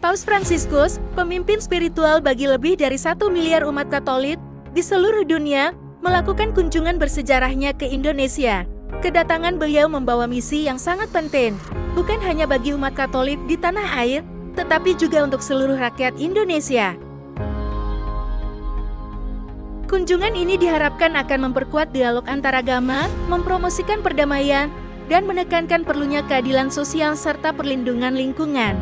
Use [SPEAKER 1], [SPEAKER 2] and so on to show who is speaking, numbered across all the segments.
[SPEAKER 1] Paus Fransiskus, pemimpin spiritual bagi lebih dari 1 miliar umat Katolik di seluruh dunia, melakukan kunjungan bersejarahnya ke Indonesia. Kedatangan beliau membawa misi yang sangat penting, bukan hanya bagi umat Katolik di tanah air, tetapi juga untuk seluruh rakyat Indonesia. Kunjungan ini diharapkan akan memperkuat dialog antaragama, mempromosikan perdamaian, dan menekankan perlunya keadilan sosial serta perlindungan lingkungan.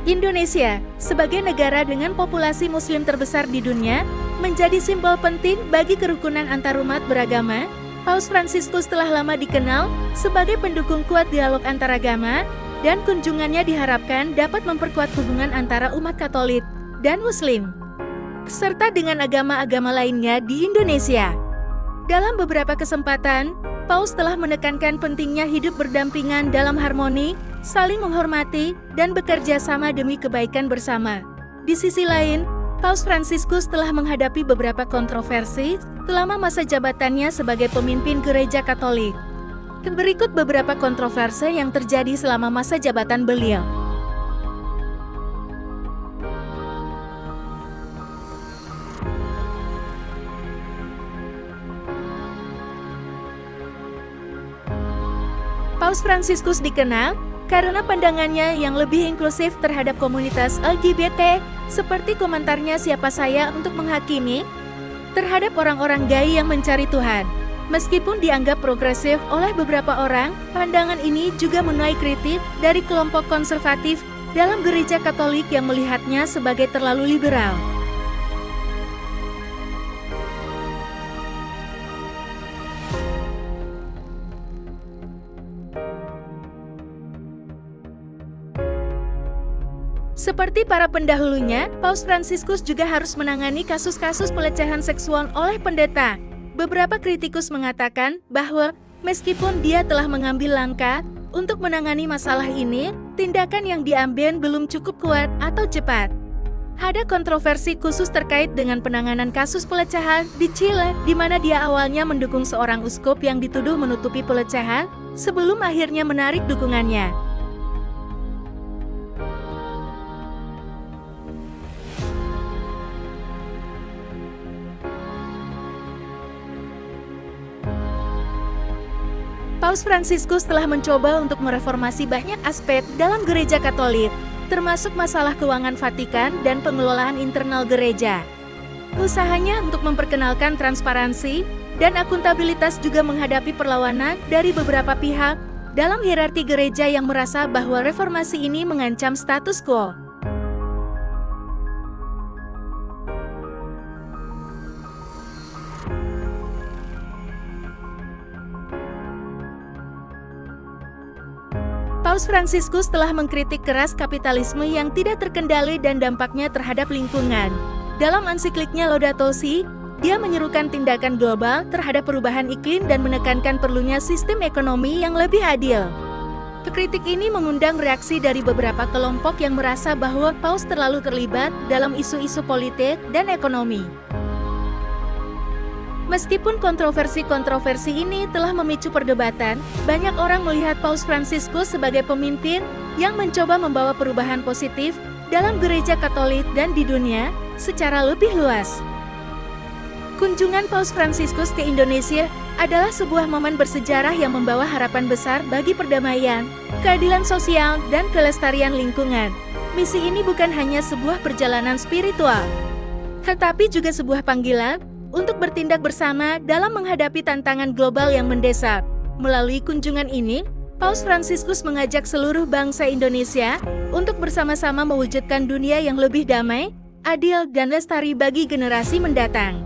[SPEAKER 1] Indonesia, sebagai negara dengan populasi Muslim terbesar di dunia, menjadi simbol penting bagi kerukunan antarumat beragama. Paus Fransiskus telah lama dikenal sebagai pendukung kuat dialog antaragama, dan kunjungannya diharapkan dapat memperkuat hubungan antara umat Katolik dan Muslim, serta dengan agama-agama lainnya di Indonesia. Dalam beberapa kesempatan, Paus telah menekankan pentingnya hidup berdampingan dalam harmoni, saling menghormati, dan bekerja sama demi kebaikan bersama. Di sisi lain, Paus Fransiskus telah menghadapi beberapa kontroversi selama masa jabatannya sebagai pemimpin Gereja Katolik. Berikut beberapa kontroversi yang terjadi selama masa jabatan beliau. Paus Fransiskus dikenal karena pandangannya yang lebih inklusif terhadap komunitas LGBT, seperti komentarnya "Siapa saya untuk menghakimi?" terhadap orang-orang gay yang mencari Tuhan. Meskipun dianggap progresif oleh beberapa orang, pandangan ini juga menuai kritik dari kelompok konservatif dalam Gereja Katolik yang melihatnya sebagai terlalu liberal. Seperti para pendahulunya, Paus Fransiskus juga harus menangani kasus-kasus pelecehan seksual oleh pendeta. Beberapa kritikus mengatakan bahwa meskipun dia telah mengambil langkah untuk menangani masalah ini, tindakan yang diambil belum cukup kuat atau cepat. Ada kontroversi khusus terkait dengan penanganan kasus pelecehan di Chile, di mana dia awalnya mendukung seorang uskup yang dituduh menutupi pelecehan, sebelum akhirnya menarik dukungannya. Paus Fransiskus telah mencoba untuk mereformasi banyak aspek dalam Gereja Katolik, termasuk masalah keuangan Vatikan dan pengelolaan internal gereja. Usahanya untuk memperkenalkan transparansi dan akuntabilitas juga menghadapi perlawanan dari beberapa pihak dalam hierarki gereja yang merasa bahwa reformasi ini mengancam status quo. Paus Fransiskus telah mengkritik keras kapitalisme yang tidak terkendali dan dampaknya terhadap lingkungan. Dalam ensikliknya Laudato Si', dia menyerukan tindakan global terhadap perubahan iklim dan menekankan perlunya sistem ekonomi yang lebih adil. Kritik ini mengundang reaksi dari beberapa kelompok yang merasa bahwa Paus terlalu terlibat dalam isu-isu politik dan ekonomi. Meskipun kontroversi-kontroversi ini telah memicu perdebatan, banyak orang melihat Paus Fransiskus sebagai pemimpin yang mencoba membawa perubahan positif dalam Gereja Katolik dan di dunia secara lebih luas. Kunjungan Paus Fransiskus ke Indonesia adalah sebuah momen bersejarah yang membawa harapan besar bagi perdamaian, keadilan sosial, dan kelestarian lingkungan. Misi ini bukan hanya sebuah perjalanan spiritual, tetapi juga sebuah panggilan untuk bertindak bersama dalam menghadapi tantangan global yang mendesak. Melalui kunjungan ini, Paus Fransiskus mengajak seluruh bangsa Indonesia untuk bersama-sama mewujudkan dunia yang lebih damai, adil, dan lestari bagi generasi mendatang.